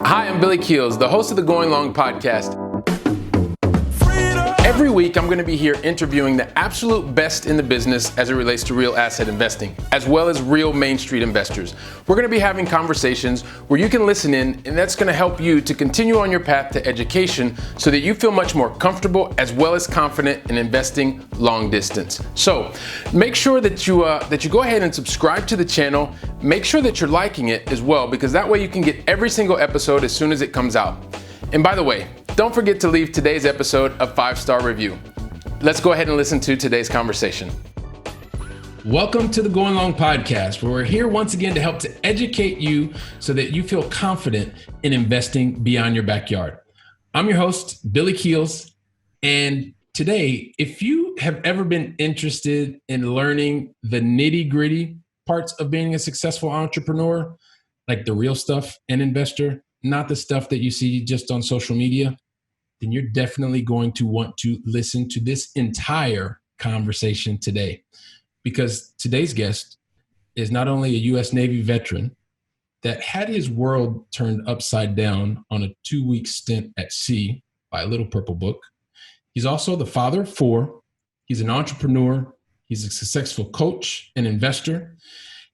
Hi, I'm Billy Keels, the host of the Going Long podcast. Every week, I'm going to be here interviewing the absolute best in the business as it relates to real asset investing, as well as real Main Street investors. We're going to be having conversations where you can listen in, and that's going to help you to continue on your path to education so that you feel much more comfortable as well as confident in investing long distance. So make sure that you go ahead and subscribe to the channel. Make sure that you're liking it as well, because that way you can get every single episode as soon as it comes out. And by the way, don't forget to leave today's episode a 5-star review. Let's go ahead and listen to today's conversation. Welcome to the Going Long podcast, where we're here once again to help to educate you so that you feel confident in investing beyond your backyard. I'm your host, Billy Keels. And today, if you have ever been interested in learning the nitty-gritty parts of being a successful entrepreneur, like the real stuff and investor, not the stuff that you see just on social media, then you're definitely going to want to listen to this entire conversation today. Because today's guest is not only a U.S. Navy veteran that had his world turned upside down on a 2-week stint at sea by a little purple book. He's also the father of 4. He's an entrepreneur. He's a successful coach and investor.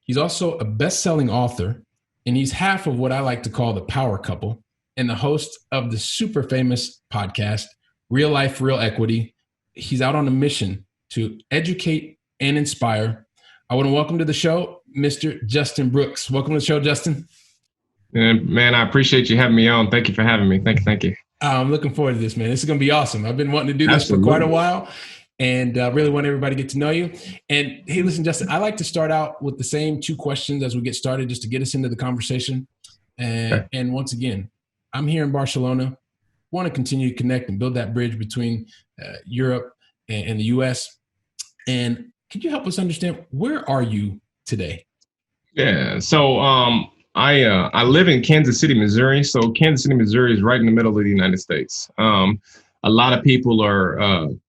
He's also a best-selling author. And he's half of what I like to call the power couple and the host of the super famous podcast, Real Life, Real Equity. He's out on a mission to educate and inspire. I want to welcome to the show, Mr. Justin Brooks. Welcome to the show, Justin. Man, I appreciate you having me on. Thank you for having me. Thank you. I'm looking forward to this, man. This is going to be awesome. I've been wanting to do this for quite a while. And really want everybody to get to know you. And hey, listen, Justin, I like to start out with the same 2 questions as we get started, just to get us into the conversation. And once again, I'm here in Barcelona, want to continue to connect and build that bridge between Europe and the US. And could you help us understand, where are you today? Yeah, so I live in Kansas City, Missouri. So Kansas City, Missouri is right in the middle of the United States. A lot of people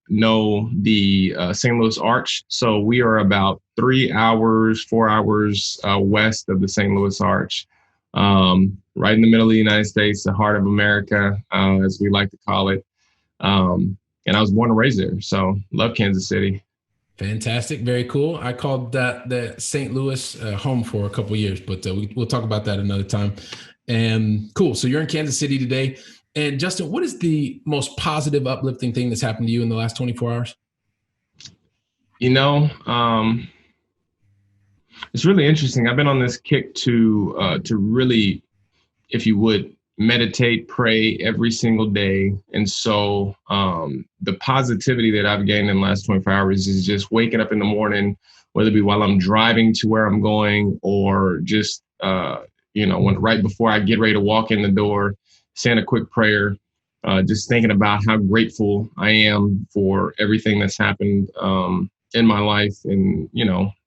know the St. Louis Arch. So we are about 4 hours west of the St. Louis Arch, right in the middle of the United States, the heart of America, as we like to call it. And I was born and raised there. So love Kansas City. Fantastic. Very cool. I called that the St. Louis home for a couple of years, but we'll talk about that another time. And cool. So you're in Kansas City today. And Justin, what is the most positive, uplifting thing that's happened to you in the last 24 hours? It's really interesting. I've been on this kick to really, if you would, meditate, pray every single day. And so the positivity that I've gained in the last 24 hours is just waking up in the morning, whether it be while I'm driving to where I'm going or just, when right before I get ready to walk in the door, saying a quick prayer, just thinking about how grateful I am for everything that's happened in my life. And,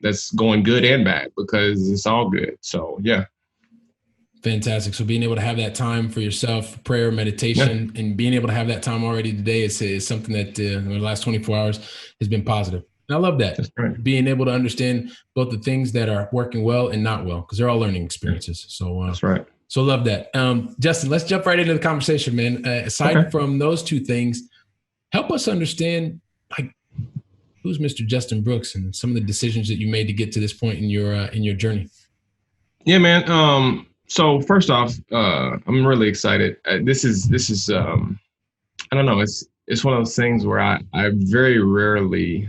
that's going good and bad, because it's all good. So, yeah. Fantastic. So being able to have that time for yourself, prayer, meditation, and being able to have that time already today is something that in the last 24 hours has been positive. And I love that. That's right. Being able to understand both the things that are working well and not well, because they're all learning experiences. So that's right. So love that. Justin, let's jump right into the conversation, man. Aside from those 2 things, help us understand, who's Mr. Justin Brooks and some of the decisions that you made to get to this point in your journey. Yeah, man. So first off, I'm really excited. This is I don't know. It's one of those things where I very rarely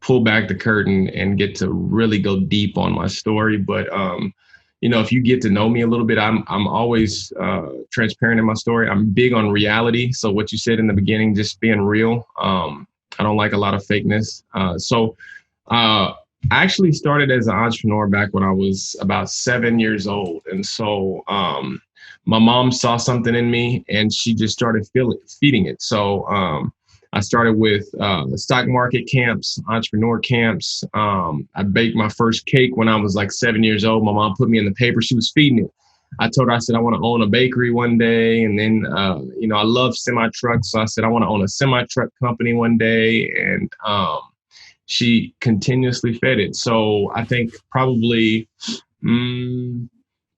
pull back the curtain and get to really go deep on my story, but if you get to know me a little bit, I'm always transparent in my story. I'm big on reality. So what you said in the beginning, just being real. I don't like a lot of fakeness. So I actually started as an entrepreneur back when I was about 7 years old. And so my mom saw something in me and she just started feeding it. So I started with stock market camps, entrepreneur camps. I baked my first cake when I was like 7 years old. My mom put me in the paper. She was feeding it. I told her, I said, I want to own a bakery one day. And then, I love semi trucks. So I said, I want to own a semi truck company one day. And she continuously fed it. So I think probably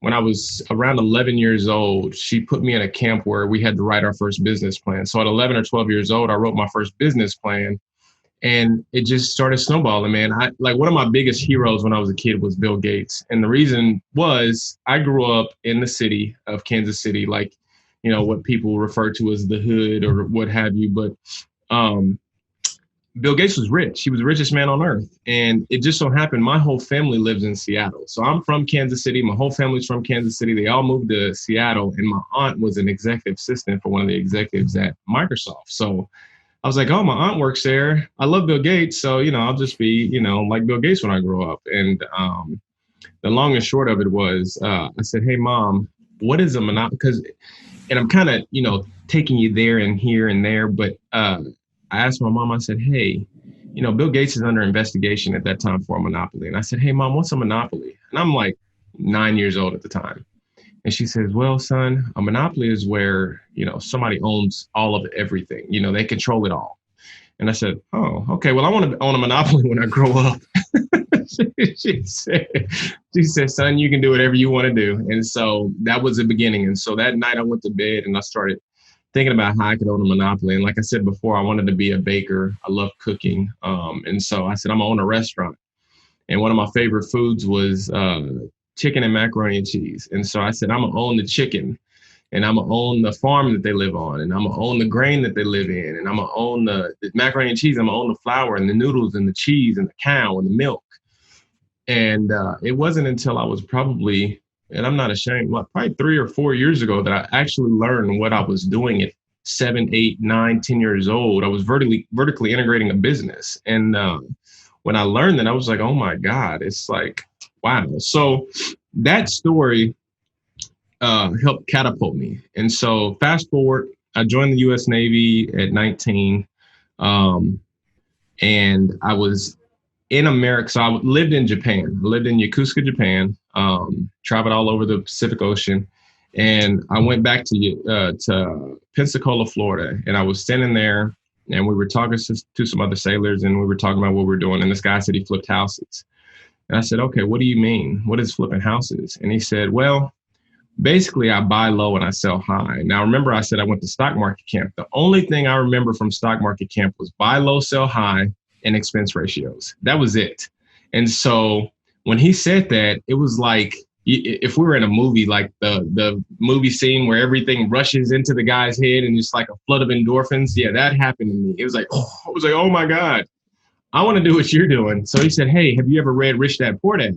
when I was around 11 years old, she put me in a camp where we had to write our first business plan. So at 11 or 12 years old, I wrote my first business plan, and it just started snowballing, man. One of my biggest heroes when I was a kid was Bill Gates. And the reason was I grew up in the city of Kansas City, like, what people refer to as the hood or what have you. But Bill Gates was rich. He was the richest man on earth. And it just so happened my whole family lives in Seattle. So I'm from Kansas City. My whole family's from Kansas City. They all moved to Seattle. And my aunt was an executive assistant for one of the executives at Microsoft. So I was like, oh, my aunt works there. I love Bill Gates. So, I'll just be, like Bill Gates when I grow up. And the long and short of it was I said, hey, Mom, what is a monopoly? And I'm kind of, taking you there and here and there. But I asked my mom, I said, hey, Bill Gates is under investigation at that time for a monopoly. And I said, hey, Mom, what's a monopoly? And I'm like 9 years old at the time. And she says, well, son, a monopoly is where, somebody owns all of everything. They control it all. And I said, oh, okay, well, I want to own a monopoly when I grow up. she said, son, you can do whatever you want to do. And so that was the beginning. And so that night I went to bed and I started thinking about how I could own a monopoly. And like I said before, I wanted to be a baker. I love cooking. And so I said, I'm going to own a restaurant. And one of my favorite foods was chicken and macaroni and cheese. And so I said, I'm going to own the chicken, and I'm going to own the farm that they live on, and I'm going to own the grain that they live in, and I'm going to own the macaroni and cheese. I'm going to own the flour and the noodles and the cheese and the cow and the milk. And it wasn't until I was probably, and I'm not ashamed, probably 3 or 4 years ago that I actually learned what I was doing at 7, 8, 9, 10 years old. I was vertically integrating a business. And when I learned that, I was like, oh my God, it's like, wow. So that story helped catapult me. And so fast forward, I joined the U.S. Navy at 19. And I was in America. So I lived in Japan. I lived in Yokosuka, Japan, traveled all over the Pacific Ocean. And I went back to Pensacola, Florida. And I was standing there and we were talking to some other sailors, and we were talking about what we were doing. And this guy said he flipped houses. And I said, okay, what do you mean? What is flipping houses? And he said, well, basically I buy low and I sell high. Now, remember I said I went to stock market camp. The only thing I remember from stock market camp was buy low, sell high, and expense ratios. That was it. And so when he said that, it was like, if we were in a movie, like the movie scene where everything rushes into the guy's head and it's like a flood of endorphins. Yeah, that happened to me. It was like, I was like, oh my God, I want to do what you're doing. So he said, hey, have you ever read Rich Dad Poor Dad,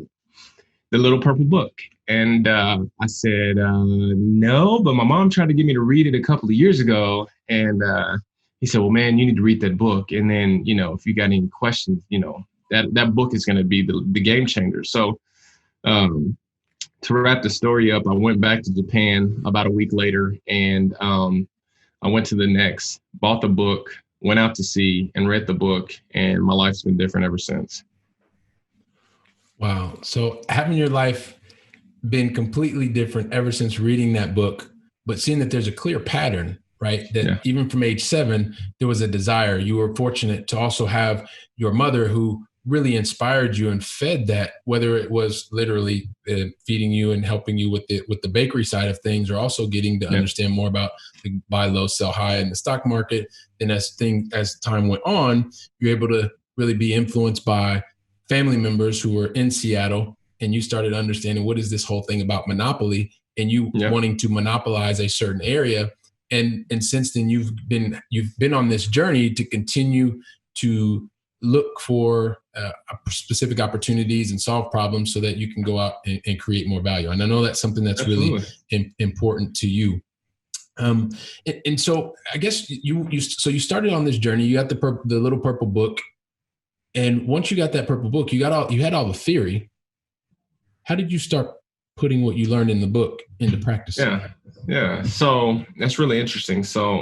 the little purple book? And I said, no, but my mom tried to get me to read it a couple of years ago. And he said, well, man, you need to read that book. And then, if you got any questions, that book is going to be the game changer. So to wrap the story up, I went back to Japan about a week later, and I went to the Next, bought the book, went out to sea and read the book, and my life's been different ever since. Wow. So having your life been completely different ever since reading that book, but seeing that there's a clear pattern, right? That even from age 7, there was a desire. You were fortunate to also have your mother who really inspired you and fed that, whether it was literally feeding you and helping you with the bakery side of things, or also getting to understand more about the buy low, sell high in the stock market. And as time went on, you're able to really be influenced by family members who were in Seattle, and you started understanding what is this whole thing about monopoly, and you wanting to monopolize a certain area. And since then you've been on this journey to continue to look for specific opportunities and solve problems so that you can go out and create more value. And I know that's something that's really important to you. And so I guess you started on this journey. You got the little purple book, and once you got that purple book, you had all the theory. How did you start putting what you learned in the book into practice? Yeah. So that's really interesting. So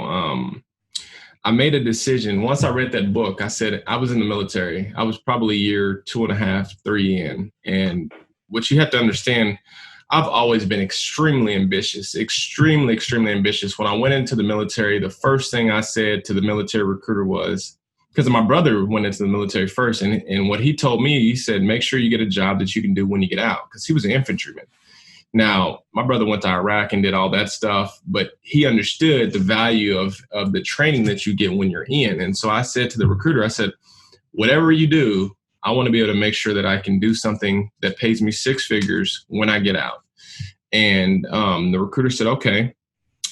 I made a decision. Once I read that book, I said, I was in the military. I was probably year 2.5, 3 in. And what you have to understand, I've always been extremely ambitious, extremely, extremely ambitious. When I went into the military, the first thing I said to the military recruiter was, because my brother went into the military first. And what he told me, he said, make sure you get a job that you can do when you get out, because he was an infantryman. Now, my brother went to Iraq and did all that stuff, but he understood the value of the training that you get when you're in. And so I said to the recruiter, I said, whatever you do, I want to be able to make sure that I can do something that pays me six figures when I get out. And the recruiter said, okay,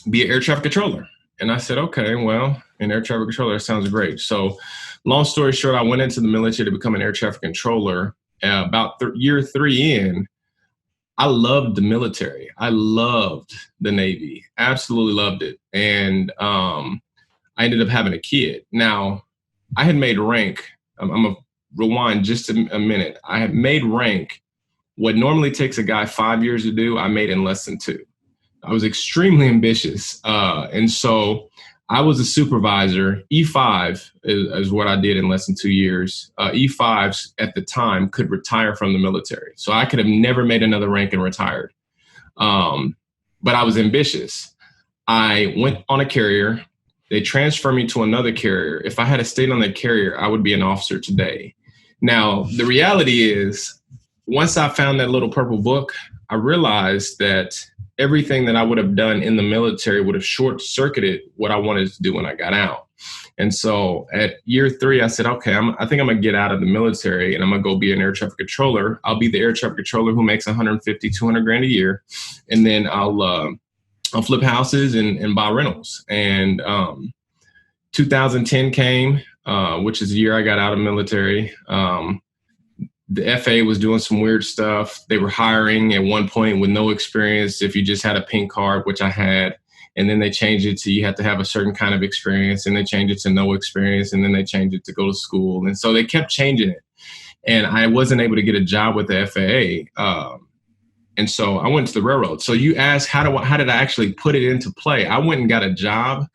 be an air traffic controller. And I said, okay, well, an air traffic controller, that sounds great. So long story short, I went into the military to become an air traffic controller. About year 3 in, I loved the military. I loved the Navy, absolutely loved it. And I ended up having a kid. Now, I had made rank. I'm going to rewind just a minute. I had made rank. What normally takes a guy 5 years to do, I made in less than 2. I was extremely ambitious. And so I was a supervisor. E5 is what I did in less than 2 years. E5s at the time could retire from the military. So I could have never made another rank and retired. But I was ambitious. I went on a carrier. They transferred me to another carrier. If I had stayed on that carrier, I would be an officer today. Now, the reality is, once I found that little purple book, I realized that everything that I would have done in the military would have short-circuited what I wanted to do when I got out. And so at year 3, I said, okay, I think I'm going to get out of the military and I'm going to go be an air traffic controller. I'll be the air traffic controller who makes 150, 200 grand a year. And then I'll flip houses and buy rentals. And 2010 came, which is the year I got out of the military. The FAA was doing some weird stuff. They were hiring at one point with no experience if you just had a pink card, which I had. And then they changed it to you have to have a certain kind of experience. And they changed it to no experience. And then they changed it to go to school. And so they kept changing it. And I wasn't able to get a job with the FAA. And so I went to the railroad. So you asked, how did I actually put it into play? I went and got a job.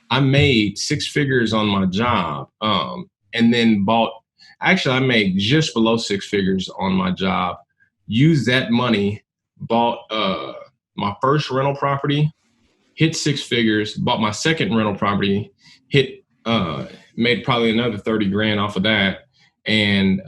I made 6 figures on my job, and then I made just below 6 figures on my job. Used that money, bought my first rental property, hit 6 figures, bought my second rental property, made probably another 30 grand off of that. And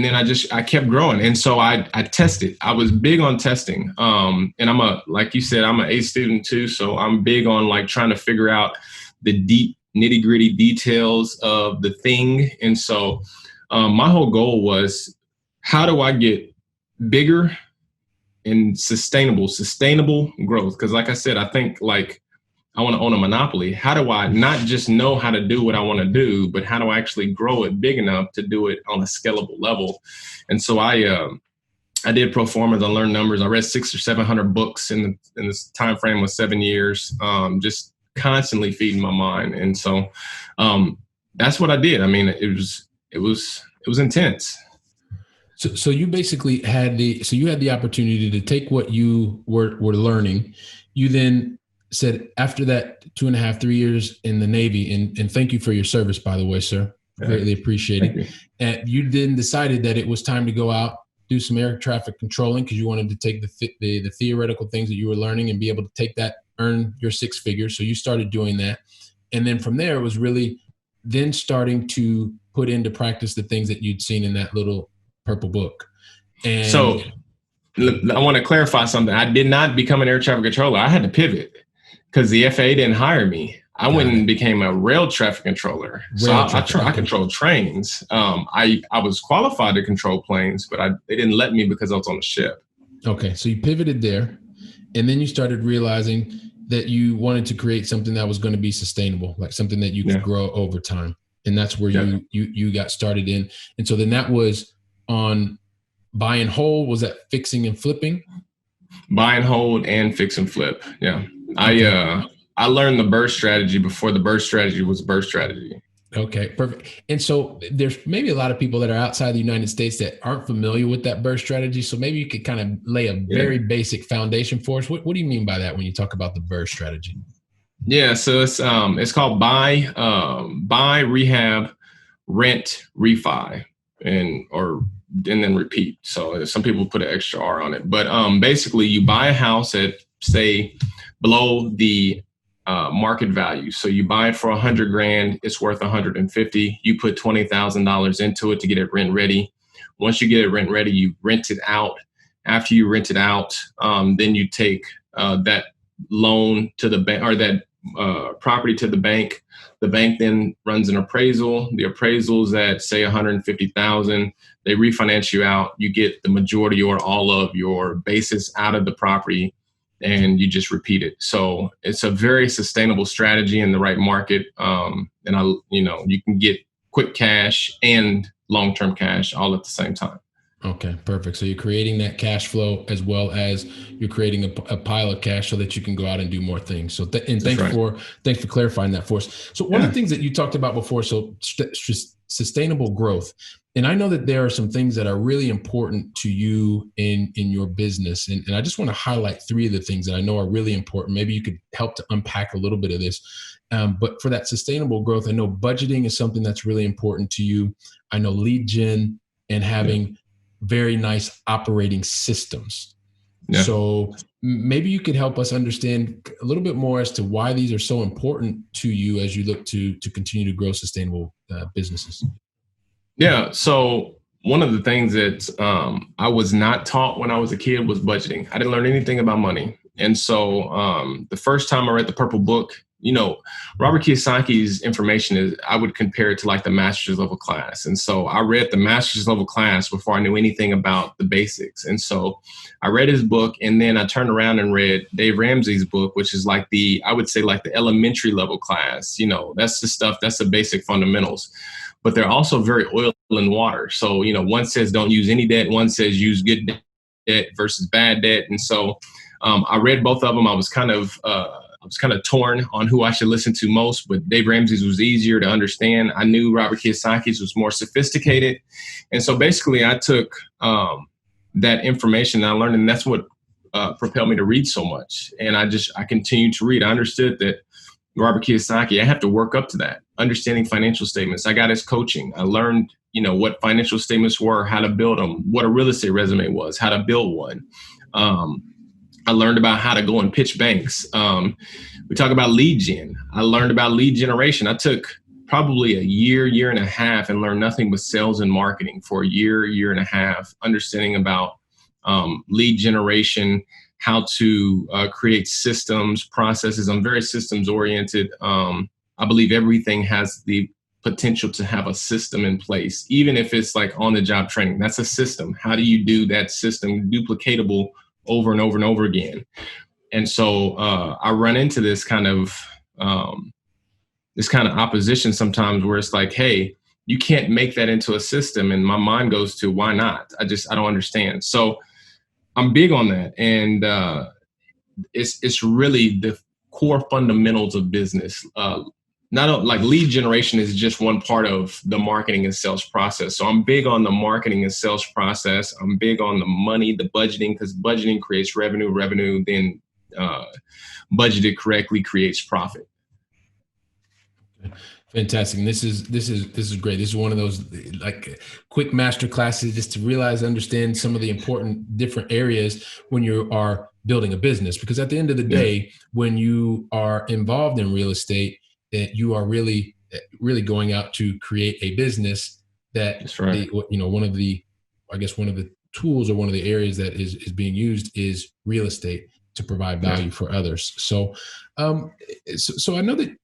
then I kept growing. And so I tested. I was big on testing. And like you said, I'm an A student too. So I'm big on like trying to figure out the deep nitty gritty details of the thing. And so my whole goal was, how do I get bigger and sustainable growth? Because like I said, I think like I want to own a monopoly. How do I not just know how to do what I want to do, but how do I actually grow it big enough to do it on a scalable level? And so I did pro formas. I learned numbers. I read 600 or 700 books in this time frame of 7 years, just constantly feeding my mind. And so that's what I did. I mean, it was intense. So you basically had the opportunity to take what you were learning. You then said, after that 2.5, 3 years in the Navy, and thank you for your service, by the way, sir. Greatly appreciated. And you then decided that it was time to go out, do some air traffic controlling, because you wanted to take the theoretical things that you were learning and be able to take that, earn your 6 figures. So you started doing that. And then from there, it was really then starting to put into practice the things that you'd seen in that little purple book. And so I want to clarify something. I did not become an air traffic controller. I had to pivot because the FAA didn't hire me. I went and became a rail traffic controller. I controlled trains. I was qualified to control planes, but they didn't let me because I was on the ship. Okay, so you pivoted there, and then you started realizing that you wanted to create something that was going to be sustainable, like something that you could grow over time. And that's where you got started in. And so then that was on buy and hold. Was that fixing and flipping? Buy and hold and fix and flip. Yeah. Okay. I learned the burst strategy before the burst strategy was burst strategy. Okay, perfect. And so there's maybe a lot of people that are outside the United States that aren't familiar with that burst strategy. So maybe you could kind of lay a very basic foundation for us. What do you mean by that when you talk about the burst strategy? Yeah, so it's called buy, rehab, rent, refi, and then repeat. So some people put an extra R on it, but basically you buy a house at, say, below the market value. So you buy it for 100 grand, it's worth 150. You put $20,000 into it to get it rent ready. Once you get it rent ready, you rent it out After you rent it out, then you take that loan to the bank, or that property to the bank. The bank then runs an appraisal. The appraisal's at, say, 150,000. They refinance you out. You get the majority or all of your basis out of the property, and you just repeat it. So it's a very sustainable strategy in the right market. You can get quick cash and long-term cash all at the same time. Okay, perfect. So you're creating that cash flow as well as you're creating a pile of cash so that you can go out and do more things. So thanks for clarifying that for us. So one of the things that you talked about before, so sustainable growth. And I know that there are some things that are really important to you in your business. And I just want to highlight three of the things that I know are really important. Maybe you could help to unpack a little bit of this. But for that sustainable growth, I know budgeting is something that's really important to you. I know lead gen and having very nice operating systems. Yeah. So maybe you could help us understand a little bit more as to why these are so important to you as you look to continue to grow sustainable businesses. Yeah. So one of the things that I was not taught when I was a kid was budgeting. I didn't learn anything about money. And so the first time I read the Purple Book, Robert Kiyosaki's information is, I would compare it to like the master's level class. And so I read the master's level class before I knew anything about the basics. And so I read his book, and then I turned around and read Dave Ramsey's book, which is like the elementary level class. That's the stuff, that's the basic fundamentals. But they're also very oil and water. So, one says don't use any debt. One says use good debt versus bad debt. And so I read both of them. I was kind of torn on who I should listen to most, but Dave Ramsey's was easier to understand. I knew Robert Kiyosaki's was more sophisticated. And so basically I took that information and I learned, and that's what propelled me to read so much. And I continued to read. I understood that Robert Kiyosaki, I have to work up to that, understanding financial statements. I got his coaching. I learned, what financial statements were, how to build them, what a real estate resume was, how to build one. I learned about how to go and pitch banks. We talk about lead gen. I learned about lead generation. I took probably a year and a half and learned nothing but sales and marketing for a year and a half, understanding about lead generation, how to create systems, processes. I'm very systems oriented. I believe everything has the potential to have a system in place, even if it's like on the job training. That's a system. How do you do that system duplicatable over and over and over again? And so I run into this kind of opposition sometimes where it's like, hey, you can't make that into a system. And my mind goes to, why not? I don't understand. So I'm big on that. And it's really the core fundamentals of business. Not like lead generation is just one part of the marketing and sales process. So I'm big on the marketing and sales process. I'm big on the money, the budgeting, because budgeting creates revenue. Revenue then budgeted correctly creates profit. Fantastic. And this is great. This is one of those like quick master classes just to realize, understand some of the important different areas when you are building a business. Because at the end of the day, when you are involved in real estate, that you are really going out to create a business that, that's right. One of the tools or one of the areas that is being used is real estate to provide value for others. So, so I know that,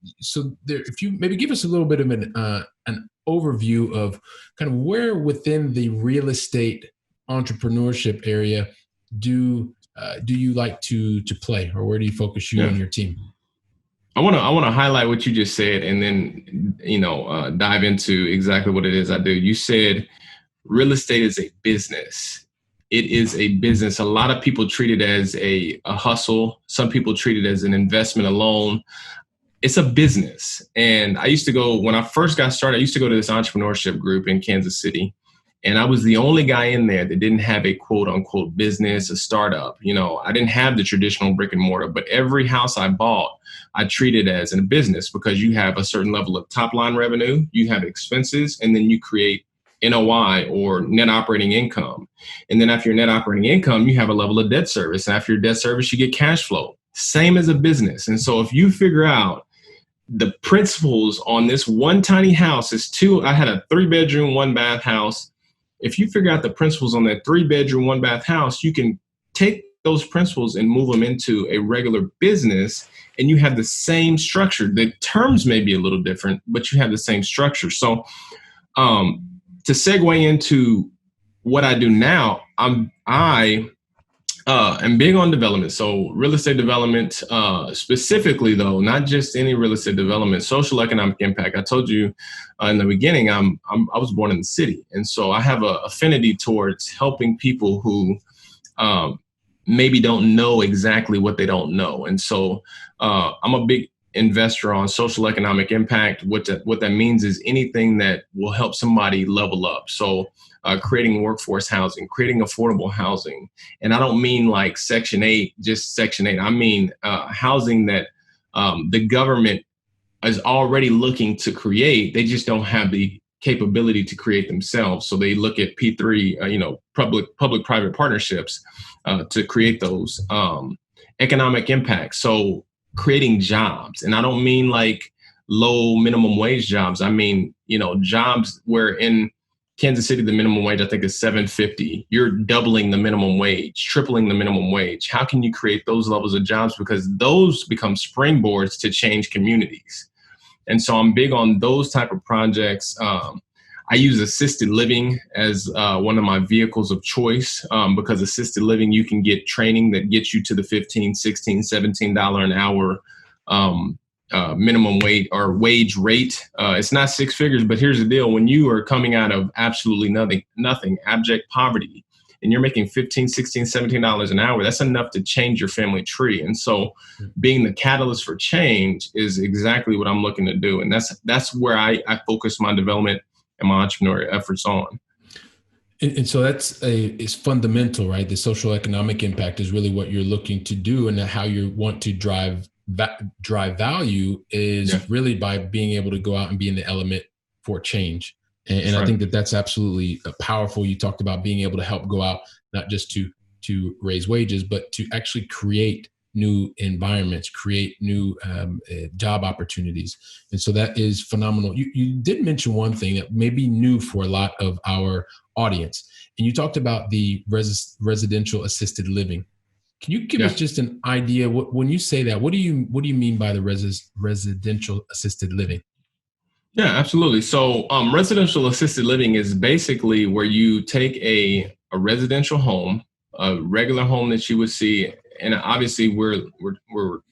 if you maybe give us a little bit of an overview of kind of where within the real estate entrepreneurship area do you like to play, or where do you focus you and your team? I want to highlight what you just said, and then dive into exactly what it is I do. You said real estate is a business. It is a business. A lot of people treat it as a hustle. Some people treat it as an investment alone. It's a business. And when I first got started, I used to go to this entrepreneurship group in Kansas City. And I was the only guy in there that didn't have a quote unquote business, a startup. I didn't have the traditional brick and mortar, but every house I bought, I treated as a business, because you have a certain level of top line revenue, you have expenses, and then you create NOI, or net operating income. And then after your net operating income, you have a level of debt service. And after your debt service, you get cash flow, same as a business. And so if you figure out the principles on this one tiny house, I had a 3-bedroom, 1-bath house. if you figure out the principles on that 3-bedroom, 1-bath house, you can take those principles and move them into a regular business, and you have the same structure. The terms may be a little different, but you have the same structure. So to segue into what I do now, I am big on development. So real estate development, specifically though, not just any real estate development, social economic impact. I told you in the beginning, I was born in the city. And so I have an affinity towards helping people who maybe don't know exactly what they don't know. And so I'm a big investor on social economic impact. What that means is anything that will help somebody level up. So creating workforce housing, creating affordable housing. And I don't mean like Section 8, just Section 8. I mean housing that the government is already looking to create. They just don't have the capability to create themselves. So they look at P3, public-private partnerships to create those economic impact. So creating jobs. And I don't mean like low minimum wage jobs. I mean, jobs where in Kansas City, the minimum wage, I think, is $7.50. You're doubling the minimum wage, tripling the minimum wage. How can you create those levels of jobs? Because those become springboards to change communities. And so I'm big on those type of projects. I use assisted living as one of my vehicles of choice because assisted living, you can get training that gets you to the $15, $16, $17 an hour minimum wage or wage rate. It's not six figures, but here's the deal. When you are coming out of absolutely nothing, abject poverty, and you're making $15, $16, $17 an hour, that's enough to change your family tree. And so being the catalyst for change is exactly what I'm looking to do. And that's where I focus my development and my entrepreneurial efforts on. And so it's fundamental, right? The social economic impact is really what you're looking to do, and how you want to drive value is really by being able to go out and be in the element for change. And I think that's absolutely powerful. You talked about being able to help go out, not just to raise wages, but to actually create new environments, create new job opportunities. And so that is phenomenal. You did mention one thing that may be new for a lot of our audience. And you talked about the residential assisted living. Can you give us just an idea? When you say that, what do you mean by the residential assisted living? Yeah, absolutely. So residential assisted living is basically where you take a residential home, a regular home that you would see. And obviously we're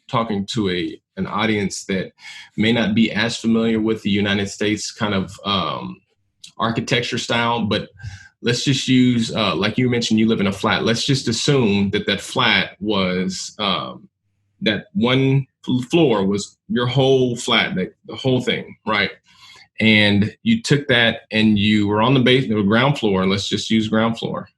talking to an audience that may not be as familiar with the United States kind of architecture style, but let's just use, like you mentioned, you live in a flat. Let's just assume that flat was, that one floor was your whole flat, the whole thing, right? And you took that and you were on the ground floor. Let's just use ground floor.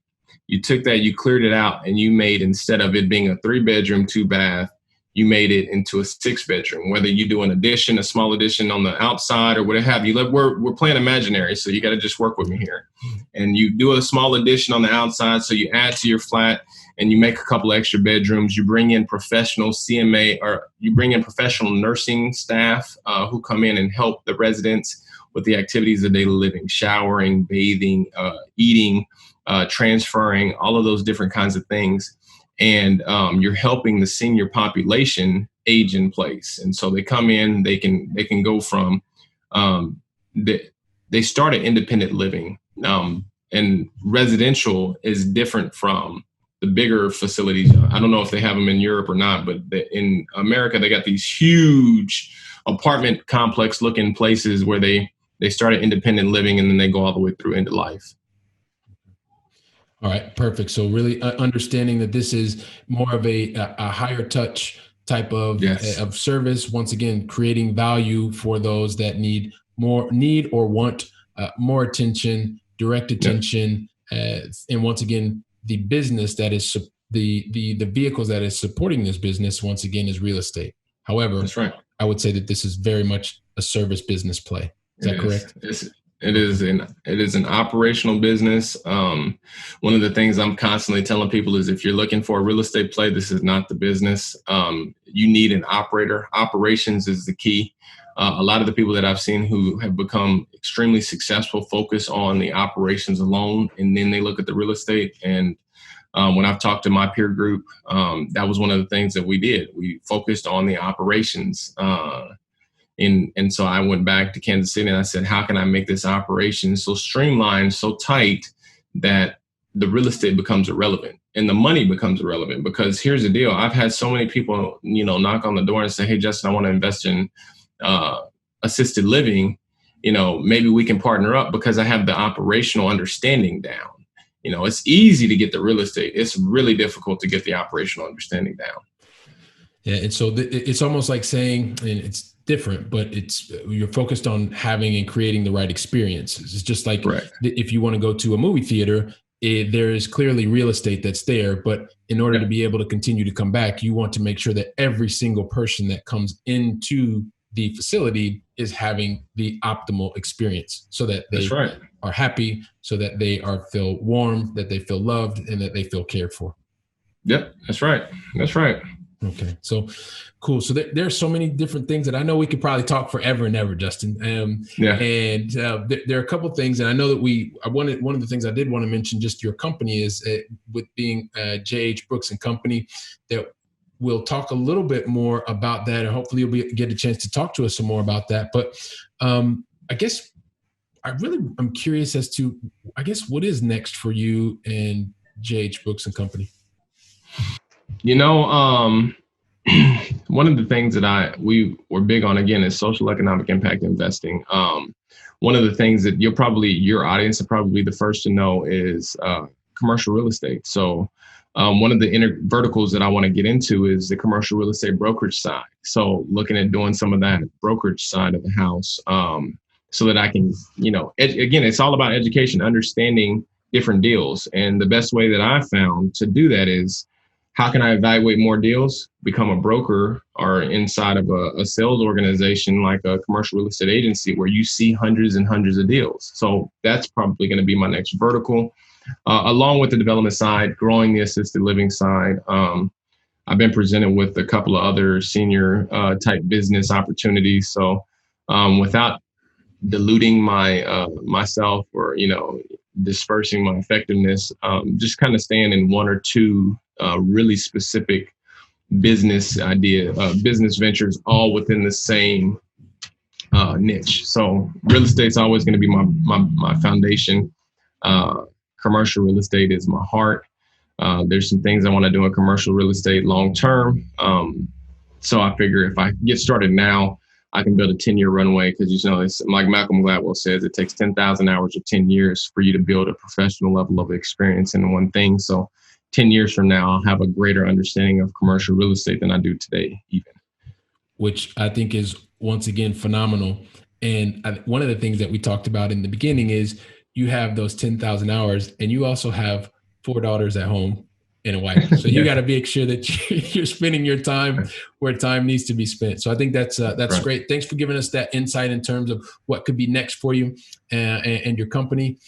You took that, you cleared it out, and you made, instead of it being a 3-bedroom, 2-bath, you made it into a 6-bedroom, whether you do an addition, a small addition on the outside or whatever have you. We're playing imaginary, so you got to just work with me here. And you do a small addition on the outside, so you add to your flat and you make a couple extra bedrooms. You bring in professional CMA, or you bring in professional nursing staff who come in and help the residents with the activities of daily living, showering, bathing, eating, transferring, all of those different kinds of things. And you're helping the senior population age in place. And so they come in, they can go from, they start at independent living. And residential is different from the bigger facilities. I don't know if they have them in Europe or not, but in America, they got these huge apartment complex looking places where they start at independent living and then they go all the way through into life. All right, perfect. So really understanding that this is more of a higher touch type of service. Once again, creating value for those that need or want more attention, direct attention, and once again, the business that is the vehicles that is supporting this business. Once again, is real estate. However, that's right. I would say that this is very much a service business play. Is that correct? It is an operational business. One of the things I'm constantly telling people is if you're looking for a real estate play, this is not the business. You need an operator. Operations is the key. A lot of the people that I've seen who have become extremely successful focus on the operations alone, and then they look at the real estate. And when I've talked to my peer group, that was one of the things that we did. We focused on the operations. And so I went back to Kansas City and I said, how can I make this operation so streamlined, so tight that the real estate becomes irrelevant and the money becomes irrelevant? Because here's the deal. I've had so many people, knock on the door and say, hey, Justin, I want to invest in assisted living. Maybe we can partner up because I have the operational understanding down. It's easy to get the real estate. It's really difficult to get the operational understanding down. Yeah. And so it's almost like saying, and it's different, but you're focused on having and creating the right experiences. It's just like if you want to go to a movie theater, there is clearly real estate that's there, but in order to be able to continue to come back, you want to make sure that every single person that comes into the facility is having the optimal experience so that they are happy, so that they feel warm, that they feel loved, and that they feel cared for. Yep, that's right. That's right. Okay, so cool. So there are so many different things that I know we could probably talk forever and ever, Justin. And there are a couple of things, and I know that one of the things I did want to mention, just your company is with being J.H. Brooks and Company, that we'll talk a little bit more about that, and hopefully you'll get a chance to talk to us some more about that. But I guess I'm curious as to, what is next for you and J.H. Brooks and Company? One of the things that we were big on, again, is social economic impact investing. One of the things that your audience will probably be the first to know is commercial real estate. So one of the verticals that I want to get into is the commercial real estate brokerage side. So looking at doing some of that brokerage side of the house, so that I can, again, it's all about education, understanding different deals. And the best way that I found to do that is, how can I evaluate more deals, become a broker, or inside of a sales organization like a commercial real estate agency where you see hundreds and hundreds of deals. So that's probably going to be my next vertical, along with the development side, growing the assisted living side. I've been presented with a couple of other senior type business opportunities. So without diluting myself or, dispersing my effectiveness, just kind of staying in one or two really specific business ventures, all within the same niche. So real estate's always going to be my foundation. Commercial real estate is my heart. There's some things I want to do in commercial real estate long term. So I figure if I get started now, I can build a 10-year runway, because it's like Malcolm Gladwell says, it takes 10,000 hours or 10 years for you to build a professional level of experience in one thing. So 10 years from now, I'll have a greater understanding of commercial real estate than I do today, even. Which I think is, once again, phenomenal. And one of the things that we talked about in the beginning is you have those 10,000 hours, and you also have 4 daughters at home and a wife. So you got to make sure that you're spending your time where time needs to be spent. So I think that's right. Great. Thanks for giving us that insight in terms of what could be next for you and your company.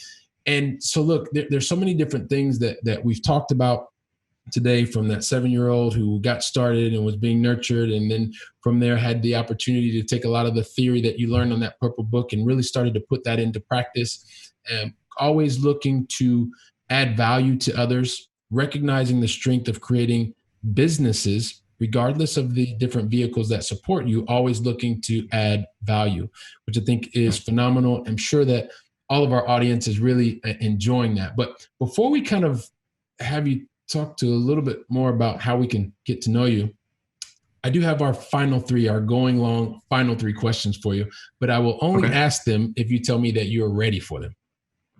And so look, there's so many different things that we've talked about today, from that 7-year-old who got started and was being nurtured, and then from there had the opportunity to take a lot of the theory that you learned on that purple book and really started to put that into practice, and always looking to add value to others, recognizing the strength of creating businesses, regardless of the different vehicles that support you, always looking to add value, which I think is phenomenal. I'm sure that all of our audience is really enjoying that. But before we kind of have you talk to a little bit more about how we can get to know you, I do have our final 3 questions for you, but I will only ask them if you tell me that you're ready for them.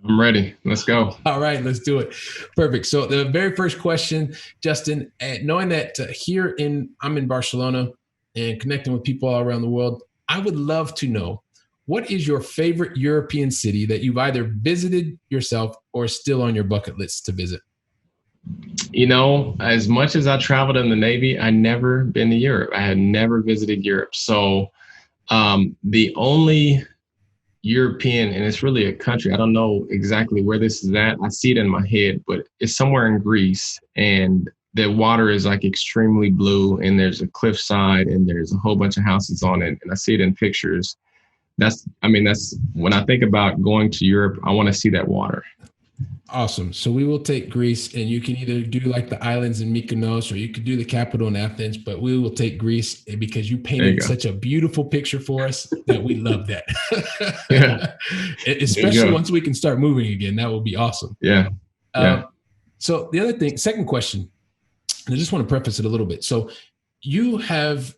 I'm ready. Let's go. All right, let's do it. Perfect. So the very first question, Justin, knowing that I'm in Barcelona and connecting with people all around the world, I would love to know, what is your favorite European city that you've either visited yourself or still on your bucket list to visit? As much as I traveled in the Navy, I never been to Europe. I had never visited Europe. So the only European, and it's really a country, I don't know exactly where this is at. I see it in my head, but it's somewhere in Greece. And the water is like extremely blue and there's a cliffside and there's a whole bunch of houses on it. And I see it in pictures. That's when I think about going to Europe, I want to see that water. Awesome. So we will take Greece, and you can either do like the islands in Mykonos or you could do the capital in Athens, but we will take Greece because you painted such a beautiful picture for us that we love that. Yeah. Especially once we can start moving again, that will be awesome. Yeah. So the other thing, second question, and I just want to preface it a little bit. So you have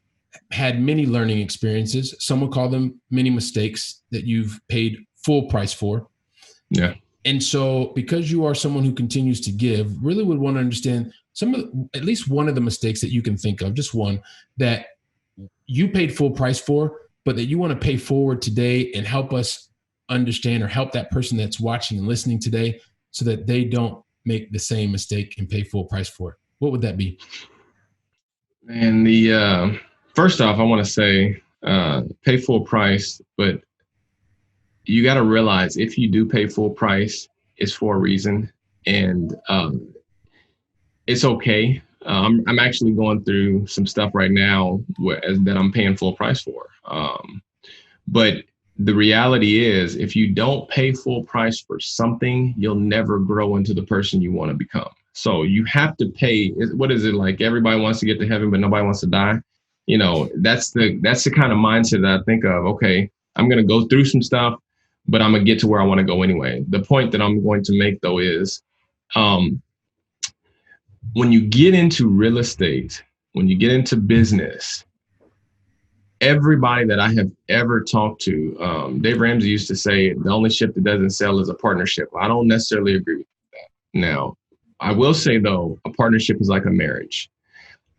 had many learning experiences. Some would call them many mistakes that you've paid full price for. Yeah. And so because you are someone who continues to give, really would want to understand at least one of the mistakes that you can think of, just one that you paid full price for, but that you want to pay forward today and help us understand or help that person that's watching and listening today so that they don't make the same mistake and pay full price for it. What would that be? And first off, I want to say pay full price, but you got to realize if you do pay full price, it's for a reason, and it's okay. I'm actually going through some stuff right now that I'm paying full price for. But the reality is, if you don't pay full price for something, you'll never grow into the person you want to become. So you have to pay. What is it like? Everybody wants to get to heaven, but nobody wants to die. That's the kind of mindset that I think of. Okay, I'm going to go through some stuff, but I'm going to get to where I want to go anyway. The point that I'm going to make, though, is when you get into real estate, when you get into business, everybody that I have ever talked to, Dave Ramsey used to say, the only ship that doesn't sail is a partnership. I don't necessarily agree with that. Now, I will say, though, a partnership is like a marriage.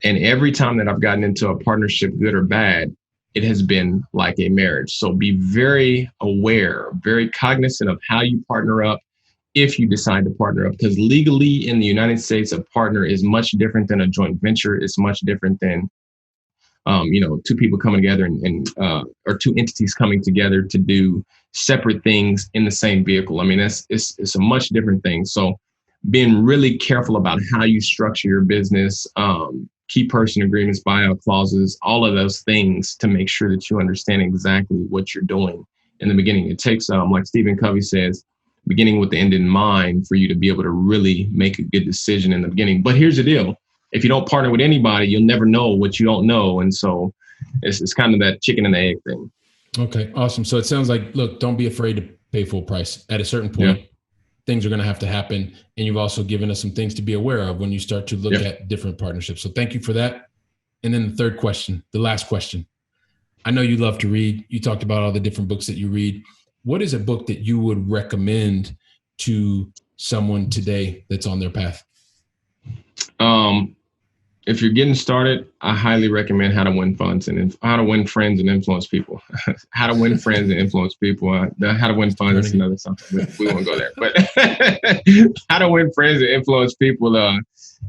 And every time that I've gotten into a partnership, good or bad, it has been like a marriage. So be very aware, very cognizant of how you partner up if you decide to partner up. Because legally in the United States, a partner is much different than a joint venture. It's much different than, two people coming together or two entities coming together to do separate things in the same vehicle. I mean, it's a much different thing. So being really careful about how you structure your business, key person agreements, buyout clauses, all of those things to make sure that you understand exactly what you're doing in the beginning. It takes, like Stephen Covey says, beginning with the end in mind for you to be able to really make a good decision in the beginning. But here's the deal. If you don't partner with anybody, you'll never know what you don't know. And so it's kind of that chicken and the egg thing. Okay, awesome. So it sounds like, look, don't be afraid to pay full price. At a certain point, things are going to have to happen. And you've also given us some things to be aware of when you start to look at different partnerships. So thank you for that. And then the third question, the last question. I know you love to read. You talked about all the different books that you read. What is a book that you would recommend to someone today that's on their path? If you're getting started, I highly recommend How to Win Funds and How to Win Friends and Influence People. How to Win Friends and Influence People. How to Win Funds is another something. We won't go there. But How to Win Friends and Influence People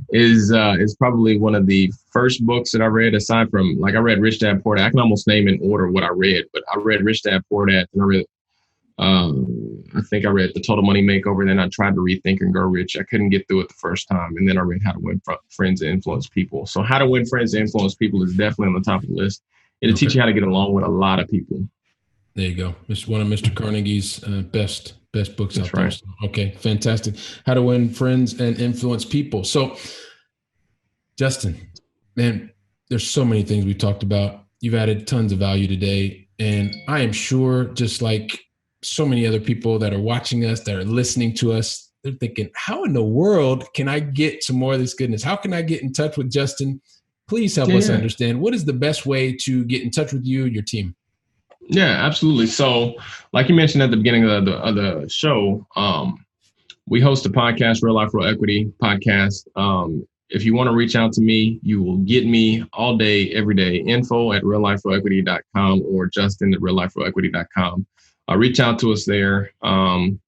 is probably one of the first books that I read, aside from, like, I read Rich Dad Poor Dad. I can almost name in order what I read, but I read Rich Dad Poor Dad, and I think I read The Total Money Makeover. Then I tried to read Think and Grow Rich. I couldn't get through it the first time. And then I read How to Win Friends and Influence People. So How to Win Friends and Influence People is definitely on the top of the list. It'll teach you how to get along with a lot of people. There you go. It's one of Mr. Carnegie's best books out there. Okay, fantastic. How to Win Friends and Influence People. So, Justin, man, there's so many things we talked about. You've added tons of value today. And I am sure, just like so many other people that are watching us, that are listening to us, they're thinking, how in the world can I get some more of this goodness? How can I get in touch with Justin? Please help us understand, what is the best way to get in touch with you and your team? Yeah, absolutely. So like you mentioned at the beginning of the show, we host a podcast, Real Life, Real Equity podcast. If you want to reach out to me, you will get me all day, every day. info@realliferealequity.com or justin@realliferealequity.com. Reach out to us there. I'm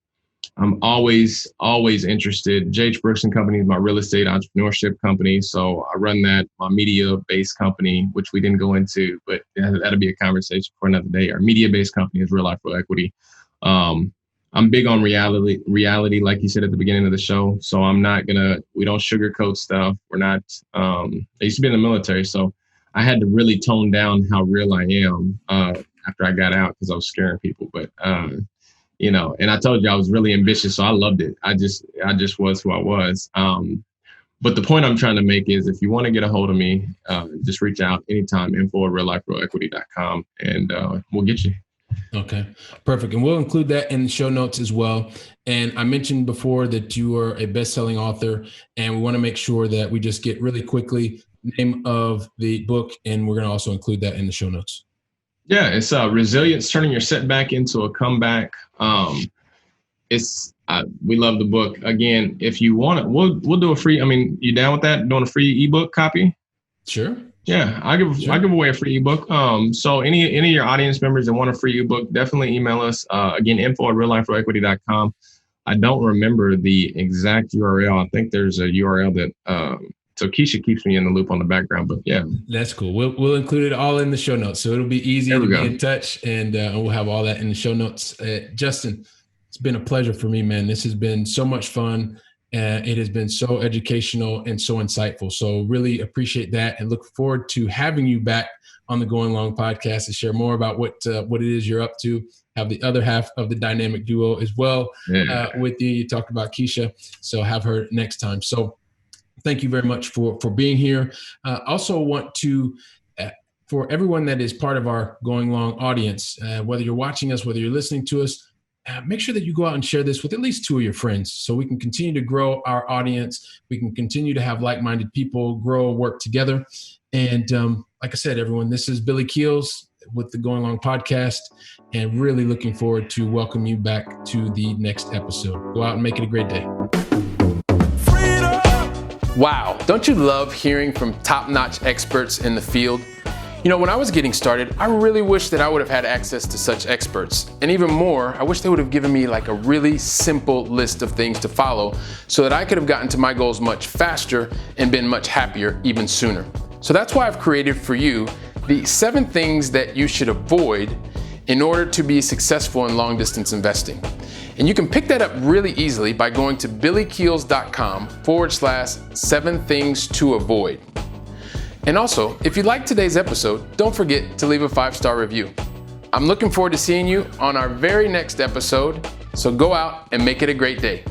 always interested. JH Brooks and Company is my real estate entrepreneurship company. So I run that, my media-based company, which we didn't go into, but that'll be a conversation for another day. Our media-based company is Real Life Real Equity. I'm big on reality, like you said at the beginning of the show. So we don't sugarcoat stuff. We're not, I used to be in the military, so I had to really tone down how real I am after I got out because I was scaring people. But, and I told you I was really ambitious, so I loved it. I just was who I was. But the point I'm trying to make is if you want to get a hold of me, just reach out anytime, info@realliferealequity.com, and we'll get you. Okay, perfect. And we'll include that in the show notes as well. And I mentioned before that you are a best-selling author, and we want to make sure that we just get really quickly name of the book, and we're going to also include that in the show notes. Yeah, it's Resilience, Turning Your Setback into a Comeback. We love the book. Again, if you want it, we'll do a free. I mean, you down with that? Doing a free ebook copy? Sure. Yeah, I give away a free ebook. So any of your audience members that want a free ebook, definitely email us. Again, info@realliferealequity.com. I don't remember the exact URL. I think there's a URL that so Keisha keeps me in the loop on the background, but yeah. That's cool. We'll include it all in the show notes. So it'll be easy to be in touch, and we'll have all that in the show notes. Justin, it's been a pleasure for me, man. This has been so much fun. It has been so educational and so insightful. So really appreciate that and look forward to having you back on the Going Long podcast to share more about what it is you're up to. Have the other half of the dynamic duo as well with you. You talked about Keisha, so have her next time. So thank you very much for being here. Also want to, for everyone that is part of our Going Long audience, whether you're watching us, whether you're listening to us, make sure that you go out and share this with at least 2 of your friends so we can continue to grow our audience. We can continue to have like-minded people grow, work together. And like I said, everyone, this is Billy Keels with the Going Long podcast, and really looking forward to welcome you back to the next episode. Go out and make it a great day. Wow, don't you love hearing from top-notch experts in the field? You know, when I was getting started, I really wish that I would have had access to such experts. And even more, I wish they would have given me like a really simple list of things to follow so that I could have gotten to my goals much faster and been much happier even sooner. So that's why I've created for you the 7 things that you should avoid in order to be successful in long-distance investing. And you can pick that up really easily by going to billykeels.com/7 things to avoid. And also, if you liked today's episode, don't forget to leave a 5-star review. I'm looking forward to seeing you on our very next episode, so go out and make it a great day.